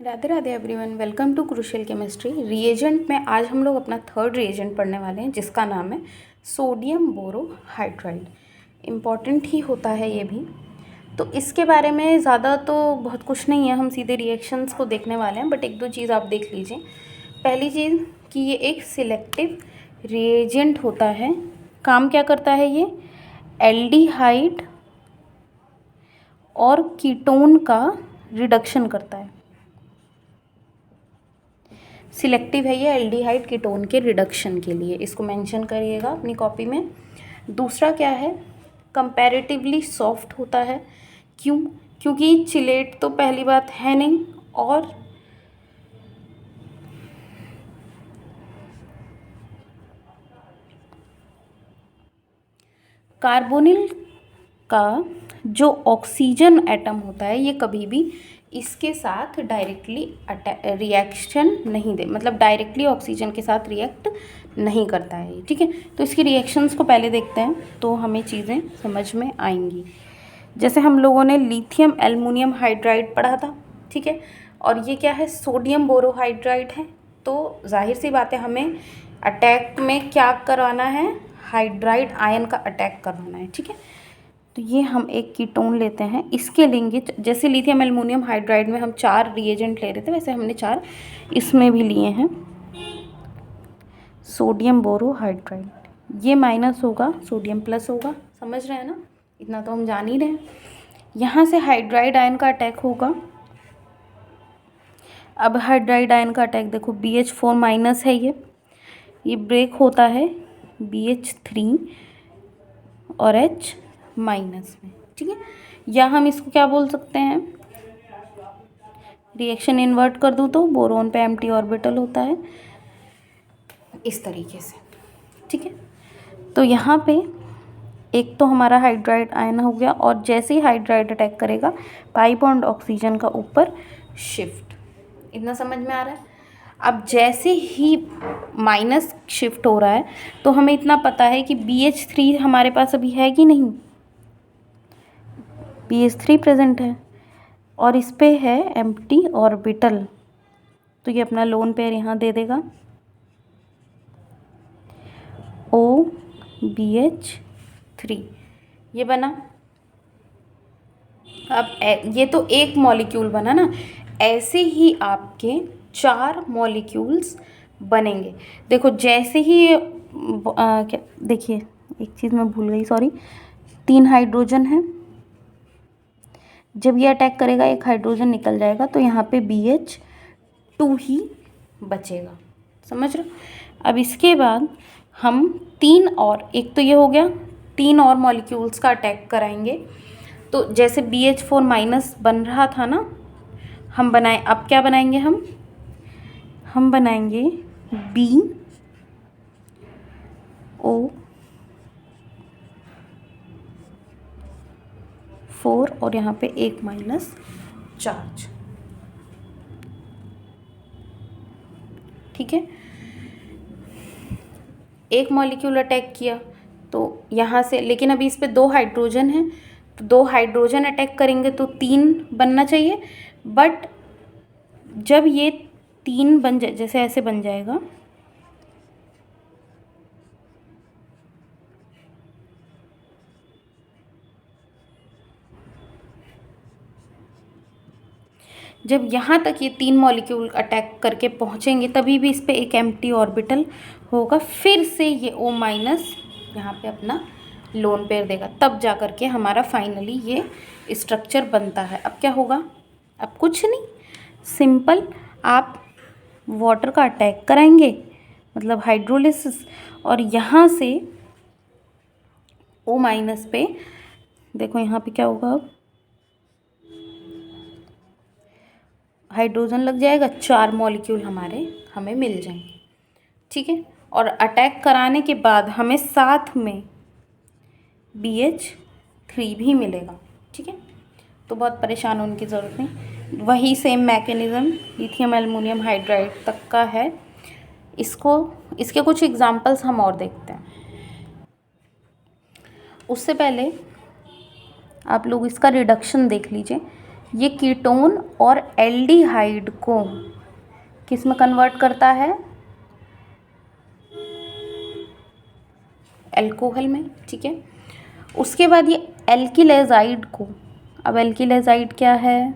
Radhe Radhe everyone, welcome to crucial chemistry. Reagent में आज हम लोग अपना थर्ड रिएजेंट पढ़ने वाले हैं जिसका नाम है सोडियम बोरोहाइड्राइड। इम्पॉर्टेंट ही होता है ये भी। तो इसके बारे में ज़्यादा तो बहुत कुछ नहीं है, हम सीधे रिएक्शंस को देखने वाले हैं, बट एक दो चीज़ आप देख लीजिए। पहली चीज़ कि ये एक सिलेक्टिव रिएजेंट होता है। काम क्या करता है ये? एल्डिहाइड और कीटोन का रिडक्शन करता है। सिलेक्टिव है ये एल्डिहाइड कीटोन के रिडक्शन के लिए, इसको मेंशन करिएगा अपनी कॉपी में। दूसरा क्या है? कंपैरेटिवली सॉफ्ट होता है। क्यों? क्योंकि चिलेट तो पहली बात है नहीं, और कार्बोनिल का जो ऑक्सीजन एटम होता है ये कभी भी इसके साथ डायरेक्टली रिएक्शन नहीं दे, मतलब डायरेक्टली ऑक्सीजन के साथ रिएक्ट नहीं करता है, ठीक है। तो इसकी रिएक्शंस को पहले देखते हैं तो हमें चीज़ें समझ में आएंगी। जैसे हम लोगों ने लिथियम एल्युमिनियम हाइड्राइड पढ़ा था, ठीक है, और ये क्या है? सोडियम बोरोहाइड्राइड है। तो जाहिर सी बात है हमें अटैक में क्या करवाना है? हाइड्राइड आयन का अटैक करवाना है, ठीक है। तो ये हम एक कीटोन लेते हैं, इसके लेंगे, जैसे लिथियम एल्युमिनियम हाइड्राइड में हम 4 रिएजेंट ले रहे थे वैसे हमने 4 इसमें भी लिए हैं। सोडियम बोरोहाइड्राइड, ये माइनस होगा, सोडियम प्लस होगा, समझ रहे हैं ना? इतना तो हम जान ही रहे हैं। यहाँ से हाइड्राइड आयन का अटैक होगा। अब हाइड्राइड आयन का अटैक देखो, BH4 माइनस है, ये ब्रेक होता है BH3 और H माइनस में, ठीक है। या हम इसको क्या बोल सकते हैं? रिएक्शन इन्वर्ट कर दूँ तो बोरोन पे एम्प्टी ऑर्बिटल होता है इस तरीके से, ठीक है। तो यहाँ पे एक तो हमारा हाइड्राइड आयन हो गया, और जैसे ही हाइड्राइड अटैक करेगा पाई बॉन्ड ऑक्सीजन का ऊपर शिफ्ट। इतना समझ में आ रहा है? अब जैसे ही माइनस शिफ्ट हो रहा है तो हमें इतना पता है कि BH3 हमारे पास अभी है कि नहीं? BH3 प्रेजेंट है और इस पे है एम्प्टी ऑर्बिटल, तो ये अपना लोन पेयर यहाँ दे देगा OBH3, ये बना। अब ये तो एक मॉलिक्यूल बना ना, ऐसे ही आपके 4 मॉलिक्यूल्स बनेंगे। देखो जैसे ही क्या, देखिए एक चीज़ मैं भूल गई, सॉरी। 3 हाइड्रोजन है, जब ये अटैक करेगा एक हाइड्रोजन निकल जाएगा, तो यहाँ पे BH2 ही बचेगा, समझ रहे हो? अब इसके बाद हम 3 और, एक तो ये हो गया, 3 और मॉलिक्यूल्स का अटैक कराएंगे। तो जैसे BH4 माइनस बन रहा था ना, हम बनाए, अब क्या बनाएंगे? हम बनाएंगे BO4 और यहाँ पे एक माइनस चार्ज, ठीक है। एक मॉलिक्यूल अटैक किया तो यहाँ से, लेकिन अभी इस पे 2 हाइड्रोजन हैं, तो 2 हाइड्रोजन अटैक करेंगे तो 3 बनना चाहिए। बट जब ये 3 बन जाए, जैसे ऐसे बन जाएगा, जब यहाँ तक ये 3 मॉलिक्यूल अटैक करके पहुँचेंगे तभी भी इस पे एक एम्प्टी ऑर्बिटल होगा, फिर से ये O माइनस यहाँ पे अपना लोन पेयर देगा, तब जा कर के हमारा फाइनली ये स्ट्रक्चर बनता है। अब क्या होगा? अब कुछ नहीं, सिंपल आप वाटर का अटैक कराएंगे, मतलब हाइड्रोलिसिस, और यहाँ से O माइनस पे देखो यहाँ पे क्या होगा, अब हाइड्रोजन लग जाएगा, 4 मॉलिक्यूल हमें मिल जाएंगे, ठीक है। और अटैक कराने के बाद हमें साथ में BH3 भी मिलेगा, ठीक है। तो बहुत परेशान होने की ज़रूरत नहीं, वही same mechanism lithium aluminium hydride तक का है। इसके कुछ एग्जांपल्स हम और देखते हैं। उससे पहले आप लोग इसका रिडक्शन देख लीजिए। ये कीटोन और एल्डिहाइड को किस में कन्वर्ट करता है? अल्कोहल में, ठीक है। उसके बाद ये एल्किलेजाइड को, अब एल्किलेजाइड क्या है?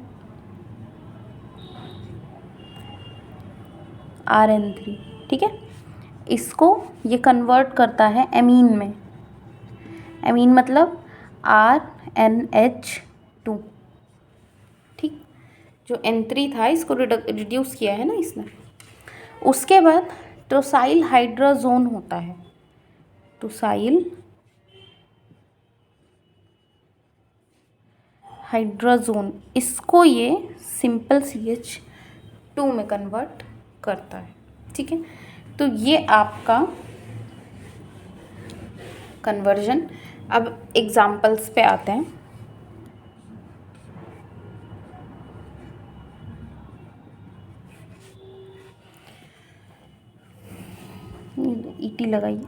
RN3, ठीक है। इसको ये कन्वर्ट करता है एमीन में। एमीन मतलब RNH2, ठीक। जो N3 था इसको रिड्यूस किया है ना इसने। उसके बाद टोसाइल हाइड्रोजोन होता है, टोसाइल हाइड्रोजोन, इसको ये सिंपल CH2 में कन्वर्ट करता है, ठीक है। तो ये आपका कन्वर्जन। अब एग्जाम्पल्स पे आते हैं। ET लगाइए।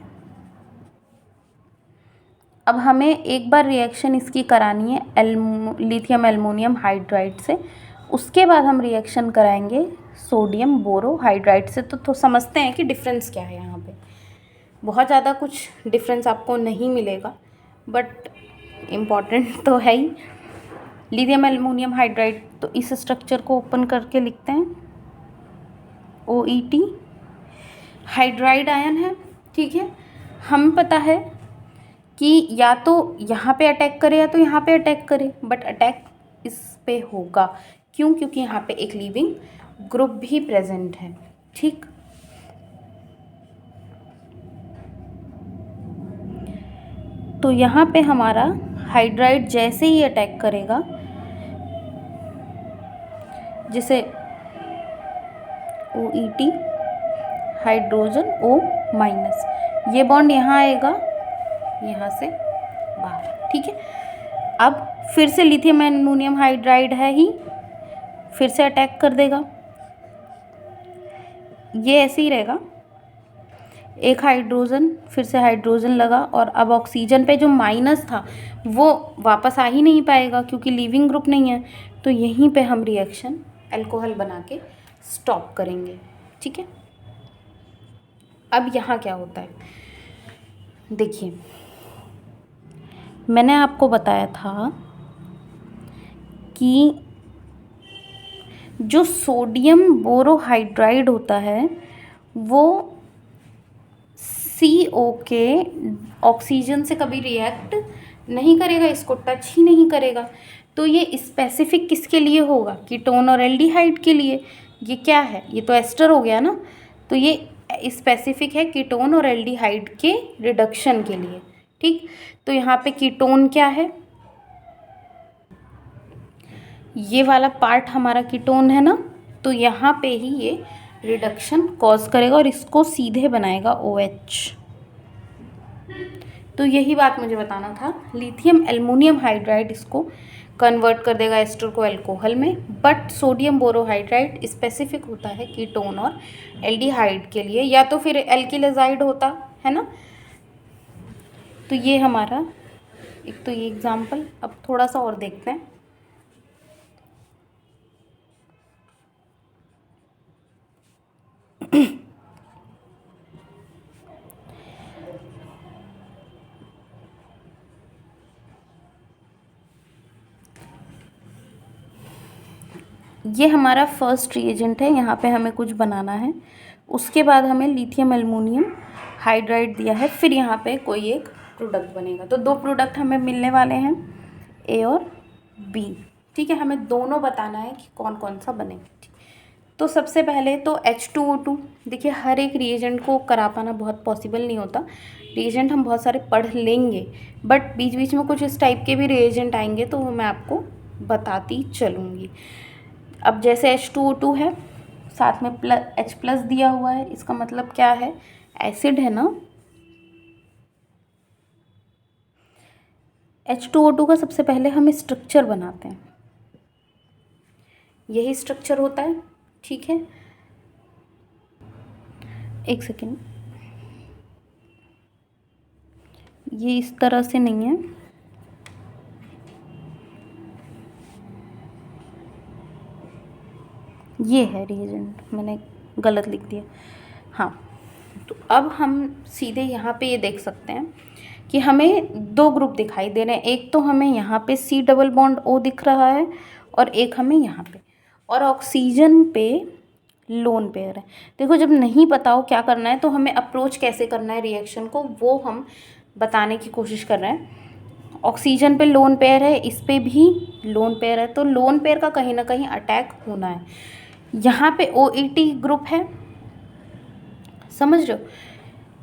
अब हमें एक बार रिएक्शन इसकी करानी है लिथियम एल्युमिनियम हाइड्राइड से, उसके बाद हम रिएक्शन कराएंगे सोडियम बोरोहाइड्राइड से। तो समझते हैं कि डिफरेंस क्या है। यहाँ पे बहुत ज़्यादा कुछ डिफरेंस आपको नहीं मिलेगा, बट इम्पॉर्टेंट तो है ही। लिथियम एल्युमिनियम हाइड्राइड, तो इस स्ट्रक्चर को ओपन करके लिखते हैं OET, हाइड्राइड आयन है, ठीक है। हमें पता है कि या तो यहाँ पे अटैक करे या तो यहाँ पे अटैक करे, बट अटैक इस पे होगा। क्यों? क्योंकि यहाँ पे एक लिविंग ग्रुप भी प्रेजेंट है, ठीक। तो यहाँ पे हमारा हाइड्राइड जैसे ही अटैक करेगा, जिसे OET हाइड्रोजन O-, ये बॉन्ड यहाँ आएगा, यहाँ से बाहर, ठीक है। अब फिर से लिथियम एल्युमिनियम हाइड्राइड है ही, फिर से अटैक कर देगा। ये ऐसे ही रहेगा, एक हाइड्रोजन, फिर से हाइड्रोजन लगा, और अब ऑक्सीजन पे जो माइनस था वो वापस आ ही नहीं पाएगा क्योंकि लिविंग ग्रुप नहीं है। तो यहीं पे हम रिएक्शन अल्कोहल बना के स्टॉप करेंगे, ठीक है। अब यहाँ क्या होता है, देखिए मैंने आपको बताया था कि जो सोडियम बोरोहाइड्राइड होता है वो CO के ऑक्सीजन से कभी रिएक्ट नहीं करेगा, इसको टच ही नहीं करेगा। तो ये स्पेसिफिक किसके लिए होगा? कीटोन और एल्डिहाइड के लिए। ये क्या है? ये तो एस्टर हो गया ना, तो ये स्पेसिफिक है कीटोन और एल्डिहाइड के रिडक्शन के लिए, ठीक। तो यहाँ पे कीटोन क्या है? ये वाला पार्ट हमारा कीटोन है ना, तो यहाँ पे ही ये रिडक्शन कॉज करेगा और इसको सीधे बनाएगा OH। तो यही बात मुझे बताना था, लिथियम एल्युमिनियम हाइड्राइड इसको कन्वर्ट कर देगा एस्टर को अल्कोहल में, बट सोडियम बोरोहाइड्राइड स्पेसिफिक होता है कीटोन और एल्डिहाइड के लिए, या तो फिर एल्किलेजाइड होता है ना। तो ये हमारा एक तो ये एग्जाम्पल। अब थोड़ा सा और देखते हैं। ये हमारा फर्स्ट रिएजेंट है, यहाँ पे हमें कुछ बनाना है। उसके बाद हमें लिथियम एल्युमिनियम हाइड्राइड दिया है, फिर यहाँ पे कोई एक प्रोडक्ट बनेगा। तो दो प्रोडक्ट हमें मिलने वाले हैं, A और B, ठीक है। हमें दोनों बताना है कि कौन कौन सा बनेगा। तो सबसे पहले तो H2O2। देखिए हर एक रिएजेंट को करा पाना बहुत पॉसिबल नहीं होता। रिएजेंट हम बहुत सारे पढ़ लेंगे, बट बीच बीच में कुछ इस टाइप के भी रिएजेंट आएंगे तो वो मैं आपको बताती चलूँगी। अब जैसे H2O2 है, साथ में H+ दिया हुआ है, इसका मतलब क्या है? एसिड है ना। H2O2 का सबसे पहले हम स्ट्रक्चर बनाते हैं, यही स्ट्रक्चर होता है, ठीक है। एक सेकेंड, ये इस तरह से नहीं है, ये है रिएजेंट, मैंने गलत लिख दिया। हाँ, तो अब हम सीधे यहाँ पे ये देख सकते हैं कि हमें दो ग्रुप दिखाई दे रहे हैं। एक तो हमें यहाँ पे C डबल बॉन्ड O दिख रहा है और एक हमें यहाँ पे, और ऑक्सीजन पे लोन पेयर है। देखो, जब नहीं पता हो क्या करना है तो हमें अप्रोच कैसे करना है रिएक्शन को, वो हम बताने की कोशिश कर रहे हैं। ऑक्सीजन पे लोन पेयर है, इस पे भी लोन पेयर है, तो लोन पेयर का कहीं ना कहीं अटैक होना है। यहाँ पे OET ग्रुप है, समझ रहे हो,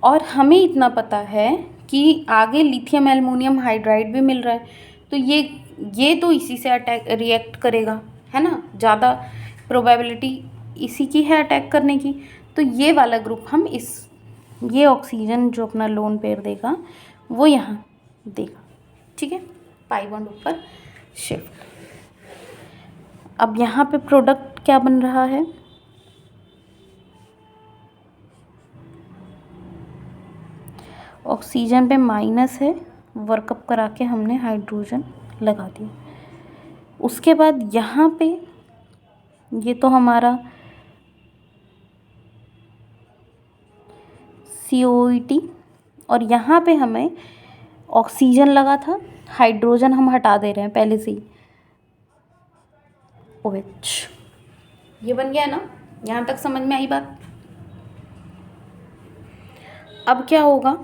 और हमें इतना पता है कि आगे लिथियम एल्युमिनियम हाइड्राइड भी मिल रहा है, तो ये तो इसी से अटैक रिएक्ट करेगा, है ना, ज़्यादा प्रोबेबिलिटी इसी की है अटैक करने की। तो ये वाला ग्रुप हम ये ऑक्सीजन जो अपना लोन पेयर देगा वो यहाँ देगा, ठीक है। पाई बॉन्ड ऊपर शिफ्ट। अब यहाँ पे प्रोडक्ट क्या बन रहा है, ऑक्सीजन पे माइनस है, वर्कअप करा के हमने हाइड्रोजन लगा दिया। उसके बाद यहाँ पे ये तो हमारा COET, और यहाँ पे हमें ऑक्सीजन लगा था, हाइड्रोजन हम हटा दे रहे हैं पहले से ही, OH। ये बन गया ना, यहाँ तक समझ में आई बात। अब क्या होगा,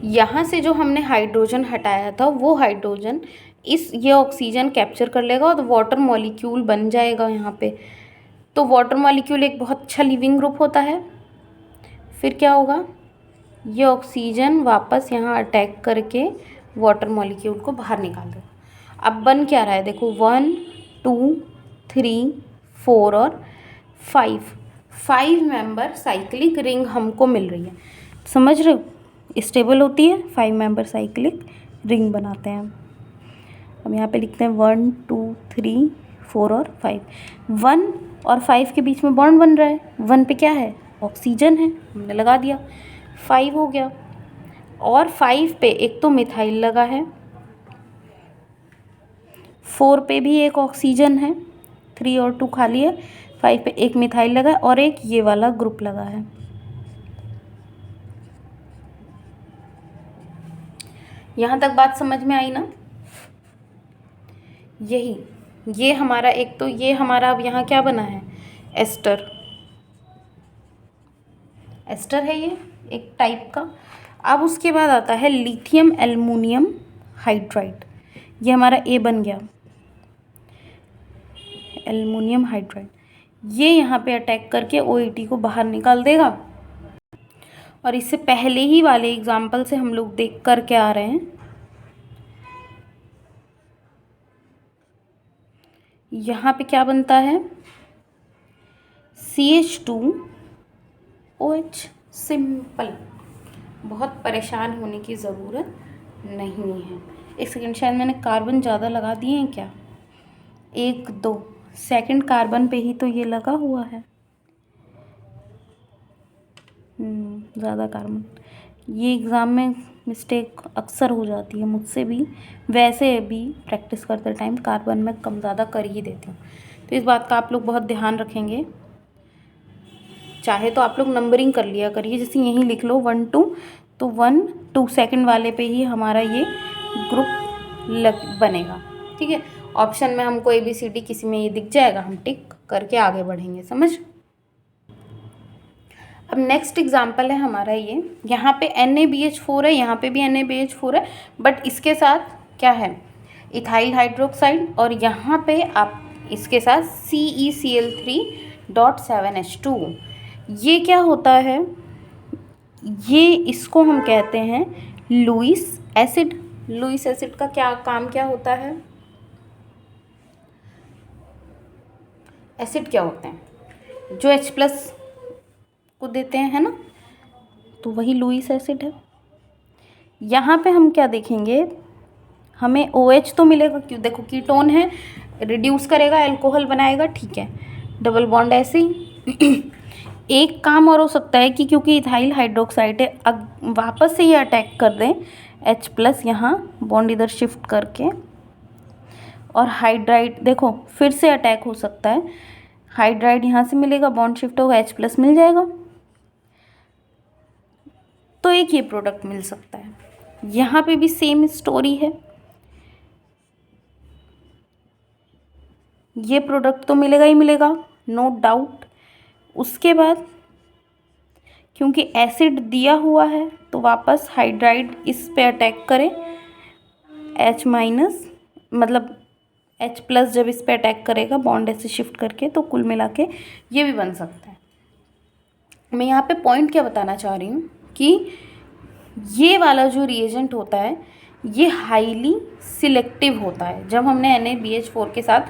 यहाँ से जो हमने हाइड्रोजन हटाया था वो हाइड्रोजन ये ऑक्सीजन कैप्चर कर लेगा और वाटर मॉलिक्यूल बन जाएगा यहाँ पे। तो वाटर मॉलिक्यूल एक बहुत अच्छा लिविंग ग्रुप होता है। फिर क्या होगा, ये ऑक्सीजन वापस यहाँ अटैक करके वाटर मॉलिक्यूल को बाहर निकाल देगा। अब बन क्या रहा है, देखो 1 2 3 4 और 5 मेंबर साइक्लिक रिंग हमको मिल रही है, समझ रहे हो, स्टेबल होती है, 5 मेंबर साइक्लिक रिंग बनाते हैं। अब यहाँ पे लिखते हैं 1 2 3 4 और 5। 1 और 5 के बीच में बॉन्ड बन रहा है, 1 पे क्या है, ऑक्सीजन है, हमने लगा दिया, 5 हो गया। और 5 पे एक तो मिथाइल लगा है, 4 पे भी एक ऑक्सीजन है, 3 और 2 खाली है, 5 पे एक मिथाइल लगा है और एक ये वाला ग्रुप लगा है। यहाँ तक बात समझ में आई ना। ये हमारा एक तो ये हमारा अब यहाँ क्या बना है, एस्टर है ये एक टाइप का। अब उसके बाद आता है लिथियम एल्युमिनियम हाइड्राइड, ये हमारा A बन गया, एल्युमिनियम हाइड्राइड। ये यहाँ पे अटैक करके OET को बाहर निकाल देगा। और इससे पहले ही वाले एग्जाम्पल से हम लोग देख कर के आ रहे हैं, यहाँ पे क्या बनता है, CH2OH, सिंपल, बहुत परेशान होने की ज़रूरत नहीं है। एक सेकेंड, शायद मैंने कार्बन ज़्यादा लगा दिए हैं क्या, 1 2 सेकेंड कार्बन पे ही तो ये लगा हुआ है, ज़्यादा कार्बन। ये एग्ज़ाम में मिस्टेक अक्सर हो जाती है मुझसे भी, वैसे भी प्रैक्टिस करते टाइम कार्बन में कम ज़्यादा कर ही देती हूँ, तो इस बात का आप लोग बहुत ध्यान रखेंगे। चाहे तो आप लोग नंबरिंग कर लिया करिए, जैसे यहीं लिख लो 1 2, तो 1 2 सेकेंड वाले पे ही हमारा ये ग्रुप बनेगा, ठीक है। ऑप्शन में हमको ABCD किसी में ये दिख जाएगा, हम टिक करके आगे बढ़ेंगे, समझ। अब नेक्स्ट एग्जाम्पल है हमारा ये, यहाँ पे NaBH4 है, यहाँ पे भी NaBH4 है, बट इसके साथ क्या है, इथाइल हाइड्रोक्साइड, और यहाँ पे आप इसके साथ CeCl3.7H2। ये क्या होता है, ये इसको हम कहते हैं लुईस एसिड। लुईस एसिड का क्या काम क्या होता है, एसिड क्या होते हैं, जो H+ को देते हैं, है ना, तो वही लुईस एसिड है। यहाँ पे हम क्या देखेंगे, हमें OH तो मिलेगा, क्यों, देखो कीटोन है, रिड्यूस करेगा, अल्कोहल बनाएगा, ठीक है, डबल बॉन्ड ऐसे ही। एक काम और हो सकता है कि क्योंकि इथाइल हाइड्रोक्साइड है, वापस से ये अटैक कर दें H+, यहाँ बॉन्ड इधर शिफ्ट करके, और हाइड्राइड देखो फिर से अटैक हो सकता है, हाइड्राइड यहाँ से मिलेगा, बॉन्ड शिफ्ट होगा, H+ मिल जाएगा, तो एक ये प्रोडक्ट मिल सकता है। यहाँ पे भी सेम स्टोरी है, ये प्रोडक्ट तो मिलेगा ही मिलेगा, नो डाउट। उसके बाद क्योंकि एसिड दिया हुआ है तो वापस हाइड्राइड इस पे अटैक करे, H- मतलब H+ जब इस पे अटैक करेगा बॉन्ड ऐसे शिफ्ट करके, तो कुल मिला के ये भी बन सकता है। मैं यहाँ पे पॉइंट क्या बताना चाह रही हूँ कि ये वाला जो रिएजेंट होता है ये हाईली सिलेक्टिव होता है। जब हमने NaBH4 के साथ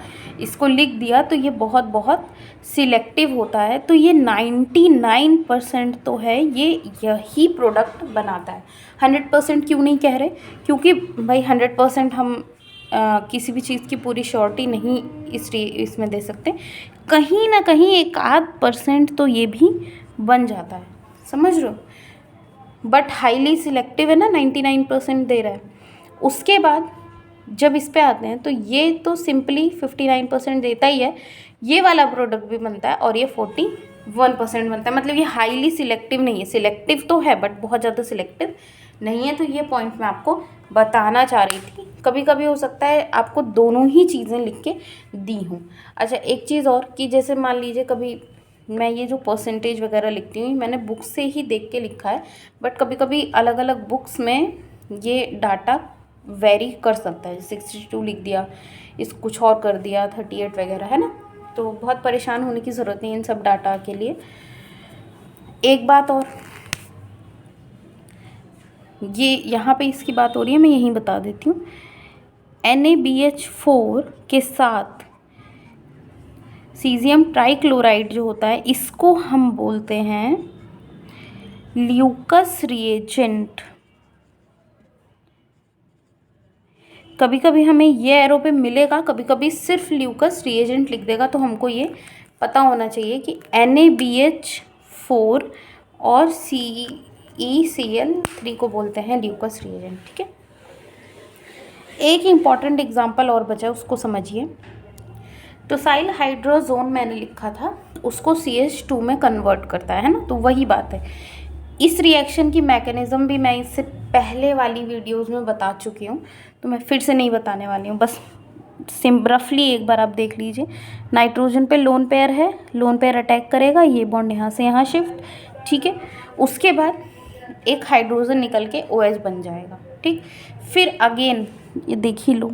इसको लिख दिया तो ये बहुत बहुत सिलेक्टिव होता है। तो ये 99% तो है, ये यही प्रोडक्ट बनाता है। 100% क्यों नहीं कह रहे, क्योंकि भाई 100% हम किसी भी चीज़ की पूरी श्योरिटी नहीं इसमें दे सकते। कहीं ना कहीं 1-8% तो ये भी बन जाता है, समझ रहे हो। बट हाईली सिलेक्टिव है ना, 99% दे रहा है। उसके बाद जब इस पे आते हैं तो ये तो सिंपली 59% देता ही है, ये वाला प्रोडक्ट भी बनता है और ये 41% बनता है। मतलब ये हाईली सिलेक्टिव नहीं है, सिलेक्टिव तो है बट बहुत ज़्यादा सिलेक्टिव नहीं है। तो ये पॉइंट मैं आपको बताना चाह रही थी। कभी कभी हो सकता है आपको दोनों ही चीज़ें लिख के दी हूँ। अच्छा, एक चीज़ और कि जैसे मान लीजिए कभी मैं ये जो परसेंटेज वगैरह लिखती हूँ मैंने बुक से ही देख के लिखा है, बट कभी कभी अलग अलग बुक्स में ये डाटा वेरी कर सकता है। 62 लिख दिया, इस कुछ और कर दिया, 38 वगैरह, है ना। तो बहुत परेशान होने की ज़रूरत नहीं इन सब डाटा के लिए। एक बात और, ये यहाँ पे इसकी बात हो रही है, मैं यहीं बता देती हूँ। NaBH4 के साथ सीजियम ट्राइक्लोराइड जो होता है इसको हम बोलते हैं ल्यूकस रिएजेंट। कभी कभी हमें ये एरो पे मिलेगा, कभी कभी सिर्फ ल्यूकस रिएजेंट लिख देगा। तो हमको ये पता होना चाहिए कि NaBH4 और CeCl3 को बोलते हैं ल्यूकस रिएजेंट, ठीक है। एक इम्पॉर्टेंट एग्जांपल और बचा है, उसको समझिए। टोसाइल हाइड्रोजोन मैंने लिखा था, उसको CH2 में कन्वर्ट करता है ना, तो वही बात है। इस रिएक्शन की मैकेनिज़्म भी मैं इससे पहले वाली वीडियोस में बता चुकी हूँ, तो मैं फिर से नहीं बताने वाली हूँ। बस रफली एक बार आप देख लीजिए। नाइट्रोजन पे लोन पेयर है, लोन पेयर अटैक करेगा, ये बॉन्ड यहाँ से यहाँ शिफ्ट, ठीक है। उसके बाद एक हाइड्रोजन निकल के OH बन जाएगा, ठीक। फिर अगेन ये देख ही लो,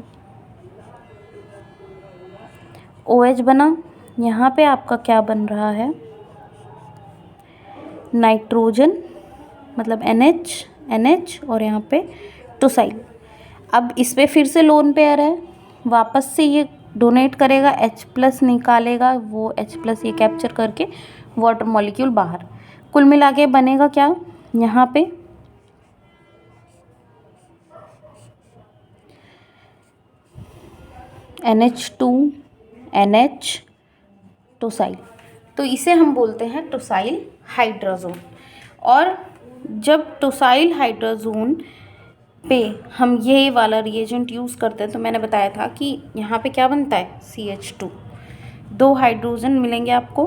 OH बना, यहाँ पे आपका क्या बन रहा है, नाइट्रोजन मतलब NH और यहाँ पे टोसाइल। अब इस पे फिर से लोन पेयर है, वापस से ये डोनेट करेगा, H+ निकालेगा, वो H+ ये कैप्चर करके वाटर मॉलिक्यूल बाहर। कुल मिला के बनेगा क्या, यहाँ पे NH2 NH टोसाइल। तो इसे हम बोलते हैं टोसाइल हाइड्रोजोन। और जब टोसाइल हाइड्रोजोन पे हम ये वाला रिएजेंट यूज़ करते हैं तो मैंने बताया था कि यहाँ पे क्या बनता है, CH2, 2 हाइड्रोजन मिलेंगे आपको,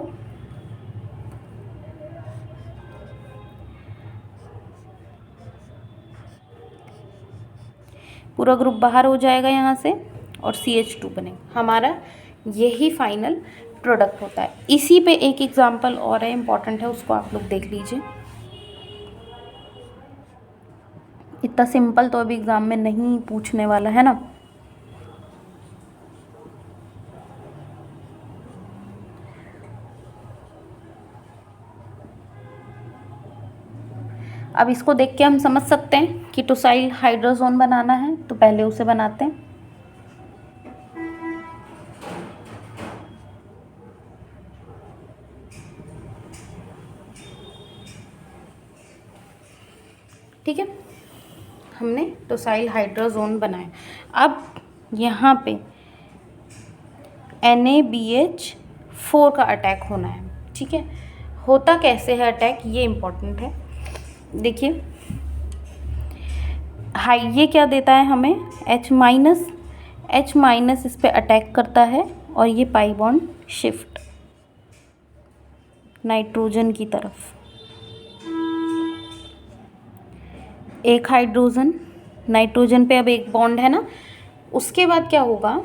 पूरा ग्रुप बाहर हो जाएगा यहाँ से और CH2 बनेगा। हमारा यही फाइनल प्रोडक्ट होता है। इसी पे एक एग्जांपल और है, इम्पॉर्टेंट है, उसको आप लोग देख लीजिए। इतना सिंपल तो अभी एग्ज़ाम में नहीं पूछने वाला है ना। अब इसको देख के हम समझ सकते हैं कि टोसाइल हाइड्रोजोन बनाना है, तो पहले उसे बनाते हैं। ठीक है, हमने टोसाइल हाइड्रोजोन बनाया। अब यहाँ पे NaBH4 का अटैक होना है, ठीक है। होता कैसे है अटैक, ये इम्पोर्टेंट है। देखिए हाई, ये क्या देता है हमें, H- इस पे अटैक करता है और ये पाई बॉन्ड शिफ्ट, नाइट्रोजन की तरफ, एक हाइड्रोजन, नाइट्रोजन पे अब एक बॉन्ड है ना। उसके बाद क्या होगा,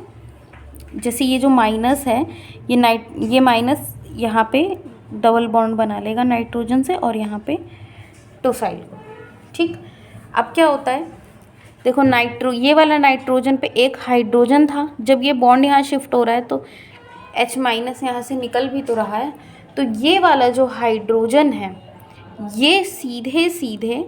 जैसे ये जो माइनस है, ये माइनस यहाँ पे डबल बॉन्ड बना लेगा नाइट्रोजन से और यहाँ पे टोसाइल को। ठीक, अब क्या होता है, देखो ये वाला नाइट्रोजन पे एक हाइड्रोजन था, जब ये बॉन्ड यहाँ शिफ्ट हो रहा है तो H माइनस यहाँ से निकल भी तो रहा है, तो ये वाला जो हाइड्रोजन है ये सीधे सीधे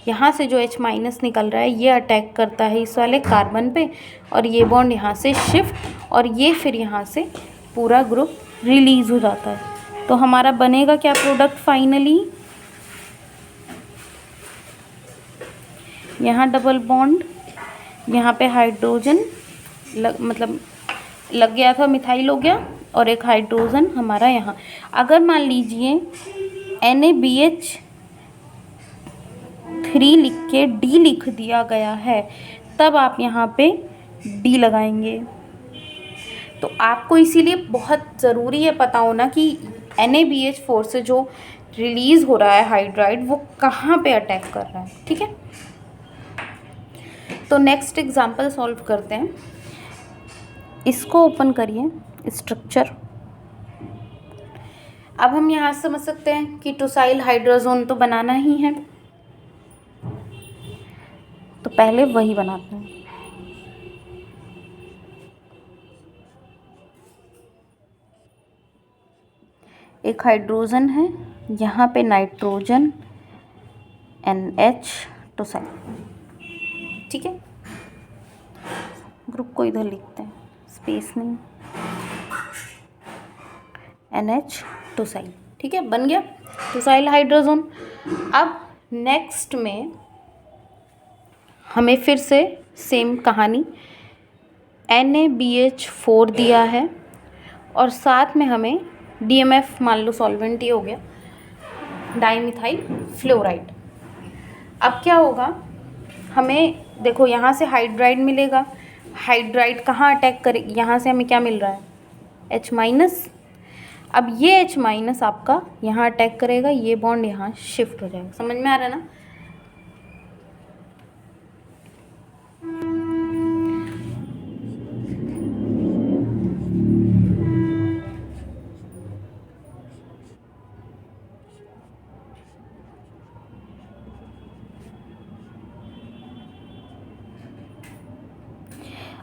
यहाँ से जो H माइनस निकल रहा है ये अटैक करता है इस वाले कार्बन पे, और ये बॉन्ड यहाँ से शिफ्ट, और ये फिर यहाँ से पूरा ग्रुप रिलीज़ हो जाता है। तो हमारा बनेगा क्या प्रोडक्ट फाइनली, यहाँ डबल बॉन्ड, यहाँ पे हाइड्रोजन मतलब लग गया था, मिथाइल हो गया, और एक हाइड्रोजन हमारा यहाँ। अगर मान लीजिए NaBH3 लिख के D लिख दिया गया है, तब आप यहाँ पे D लगाएंगे। तो आपको इसीलिए बहुत ज़रूरी है पता होना कि NaBH4 से जो रिलीज़ हो रहा है हाइड्राइड वो कहाँ पे अटैक कर रहा है। ठीक है, तो नेक्स्ट एग्जांपल सॉल्व करते हैं। इसको ओपन करिए, स्ट्रक्चर। अब हम यहाँ समझ सकते हैं कि टोसाइल हाइड्रोजोन तो बनाना ही है, तो पहले वही बनाते हैं। एक हाइड्रोजन है, यहाँ पे नाइट्रोजन NH टोसाइल। ठीक है, ग्रुप को इधर लिखते हैं, स्पेस नहीं, NH टोसाइल। ठीक है, बन गया टोसाइल हाइड्रोजन। अब नेक्स्ट में हमें फिर से सेम कहानी, NaBH4 दिया है और साथ में हमें DMF, मान लो सॉल्वेंट ही हो गया, डाईमिथाइल फ्लोराइड। अब क्या होगा, हमें देखो यहाँ से हाइड्राइड मिलेगा, हाइड्राइड कहाँ अटैक करेगी, यहाँ से हमें क्या मिल रहा है H माइनस। अब ये H माइनस आपका यहाँ अटैक करेगा, ये बॉन्ड यहाँ शिफ्ट हो जाएगा। समझ में आ रहा है ना।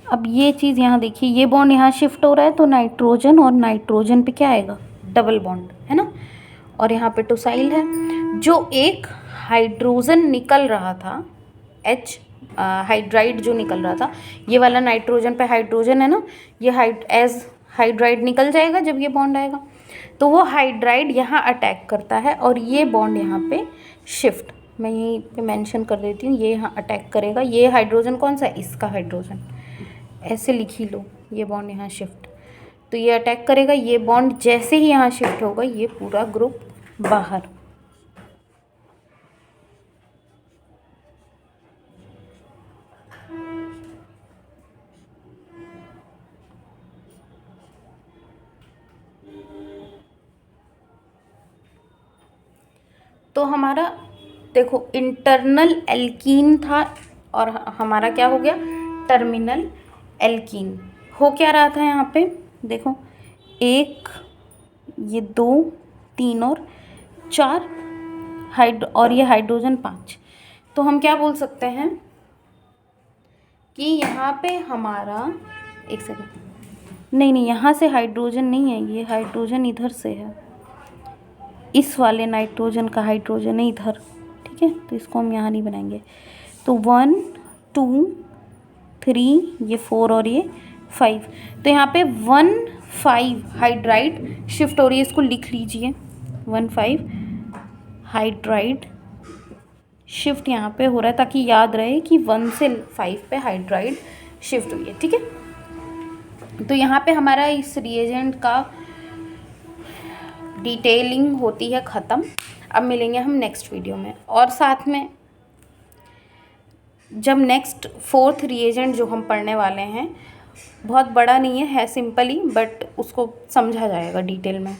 अब ये चीज़ यहाँ देखिए, ये बॉन्ड यहाँ शिफ्ट हो रहा है तो नाइट्रोजन और नाइट्रोजन पे क्या आएगा, डबल बॉन्ड है ना, और यहाँ पे टोसाइल है। जो एक हाइड्रोजन निकल रहा था, H हाइड्राइड जो निकल रहा था, ये वाला नाइट्रोजन पे हाइड्रोजन है ना, ये हाइड्राइड निकल जाएगा जब ये बॉन्ड आएगा, तो वो हाइड्राइड यहाँ अटैक करता है और ये बॉन्ड यहाँ पे शिफ्ट, मैं यहीं पे मेंशन कर देती हूँ, ये यहाँ अटैक करेगा। ये हाइड्रोजन कौन सा है, इसका हाइड्रोजन, ऐसे लिख ही लो, ये बॉन्ड यहाँ शिफ्ट, तो ये अटैक करेगा। ये बॉन्ड जैसे ही यहाँ शिफ्ट होगा ये पूरा ग्रुप बाहर। तो हमारा देखो इंटरनल एल्कीन था और हमारा क्या हो गया, टर्मिनल एल्कीन। हो क्या रहा था यहाँ पे, देखो 1, ये 2, 3 और 4 और ये हाइड्रोजन 5। तो हम क्या बोल सकते हैं कि यहाँ पे हमारा, एक सेकंड, नहीं यहाँ से हाइड्रोजन नहीं है, ये हाइड्रोजन इधर से है, इस वाले नाइट्रोजन का हाइड्रोजन है इधर। ठीक है, तो इसको हम यहाँ नहीं बनाएंगे। तो 1, 2, 3, ये 4 और ये 5, तो यहाँ पे 1, 5 हाइड्राइड शिफ्ट हो रही है, इसको लिख लीजिए, 1, 5 हाइड्राइड शिफ्ट यहाँ पे हो रहा है, ताकि याद रहे कि 1 से 5 पे हाइड्राइड शिफ्ट हुई है। ठीक है, तो यहाँ पे हमारा इस रिएजेंट का डिटेलिंग होती है ख़त्म। अब मिलेंगे हम नेक्स्ट वीडियो में, और साथ में जब नेक्स्ट 4th रिएजेंट जो हम पढ़ने वाले हैं, बहुत बड़ा नहीं है सिंपल ही, बट उसको समझा जाएगा डिटेल में।